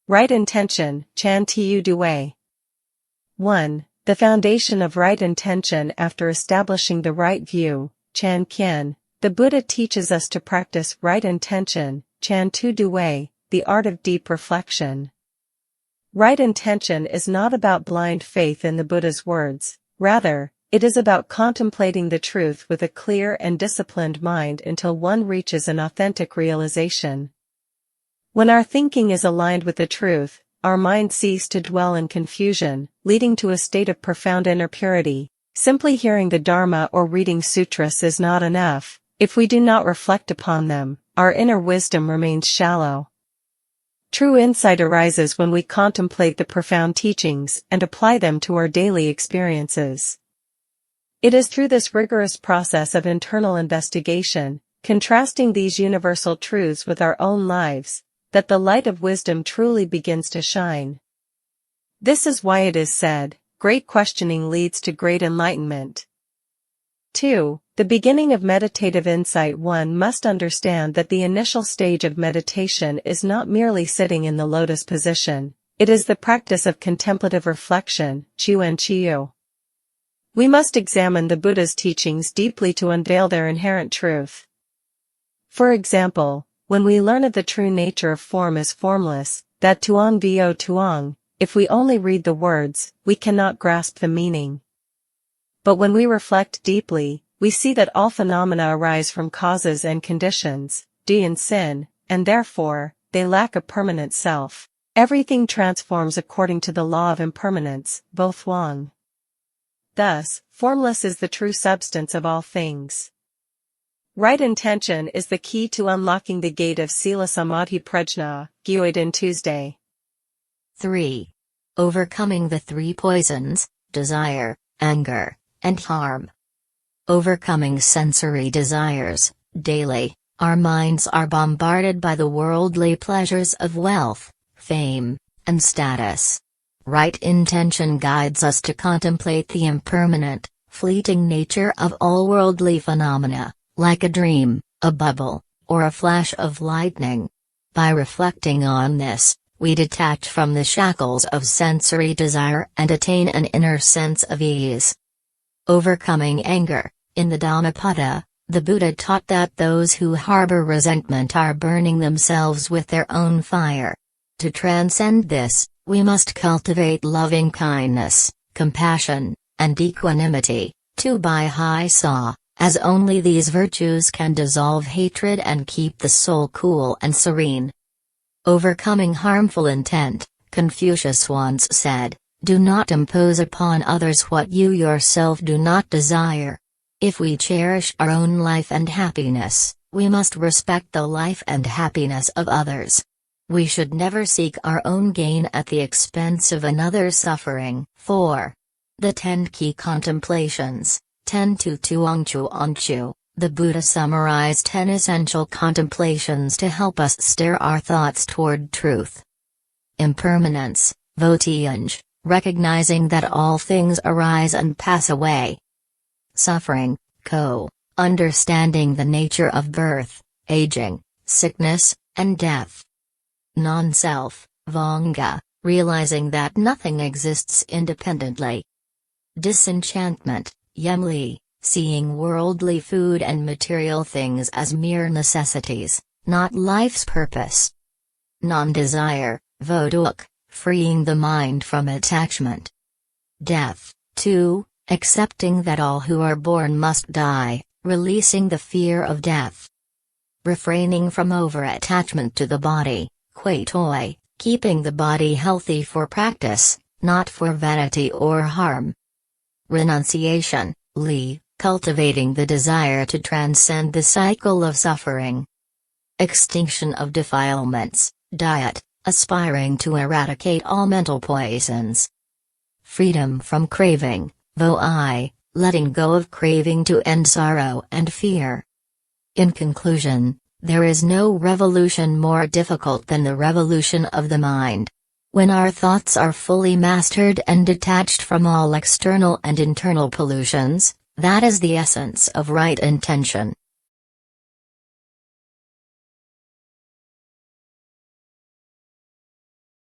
Right intention, Chan DUY. 1. The foundation of right intention. After establishing the right view, Chan Kyen, the Buddha teaches us to practice right intention, Chan DUY, the art of deep reflection. Right intention is not about blind faith in the Buddha's words, rather, it is about contemplating the truth with a clear and disciplined mind until one reaches an authentic realization. When our thinking is aligned with the truth, our mind ceases to dwell in confusion, leading to a state of profound inner purity. Simply hearing the Dharma or reading sutras is not enough. If we do not reflect upon them, our inner wisdom remains shallow. True insight arises when we contemplate the profound teachings and apply them to our daily experiences. It is through this rigorous process of internal investigation, contrasting these universal truths with our own lives, that the light of wisdom truly begins to shine. This is why it is said, great questioning leads to great enlightenment. 2. The beginning of meditative insight. One must understand that the initial stage of meditation is not merely sitting in the lotus position, it is the practice of contemplative reflection, Chuan Chiu. We must examine the Buddha's teachings deeply to unveil their inherent truth. For example, when we learn of the true nature of form as formless, that tuong vo tuong, if we only read the words, we cannot grasp the meaning. But when we reflect deeply, we see that all phenomena arise from causes and conditions, DUY and sin, and therefore, they lack a permanent self. Everything transforms according to the law of impermanence, Bo Thuong. Thus, formless is the true substance of all things. Right intention is the key to unlocking the gate of Sila Samadhi Prajna, Gyuiden Tuesday. 3. Overcoming the three poisons, desire, anger, and harm. Overcoming sensory desires. Daily, our minds are bombarded by the worldly pleasures of wealth, fame, and status. Right intention guides us to contemplate the impermanent, fleeting nature of all worldly phenomena, like a dream, a bubble, or a flash of lightning. By reflecting on this, we detach from the shackles of sensory desire and attain an inner sense of ease. Overcoming anger. In the Dhammapada, the Buddha taught that those who harbor resentment are burning themselves with their own fire. To transcend this, we must cultivate loving kindness, compassion, and equanimity, 2 by High Saw, as only these virtues can dissolve hatred and keep the soul cool and serene. Overcoming harmful intent. Confucius once said, "Do not impose upon others what you yourself do not desire." If we cherish our own life and happiness, we must respect the life and happiness of others. We should never seek our own gain at the expense of another's suffering. 4. The 10 Key Contemplations. 10 to Tuong Chuan Chu. The Buddha summarized 10 essential contemplations to help us steer our thoughts toward truth. Impermanence, Vo Tianj, recognizing that all things arise and pass away. Suffering, Ko, understanding the nature of birth, aging, sickness, and death. Non-self, Vanga, realizing that nothing exists independently. Disenchantment, Yemli, seeing worldly food and material things as mere necessities, not life's purpose. Non-desire, Voduk, freeing the mind from attachment. Death, 2, accepting that all who are born must die, releasing the fear of death. Refraining from over-attachment to the body, Kway Toi, keeping the body healthy for practice, not for vanity or harm. Renunciation, Li, cultivating the desire to transcend the cycle of suffering. Extinction of defilements, Diet, aspiring to eradicate all mental poisons. Freedom from craving, Vo I, letting go of craving to end sorrow and fear. In conclusion, there is no revolution more difficult than the revolution of the mind. When our thoughts are fully mastered and detached from all external and internal pollutions, that is the essence of right intention.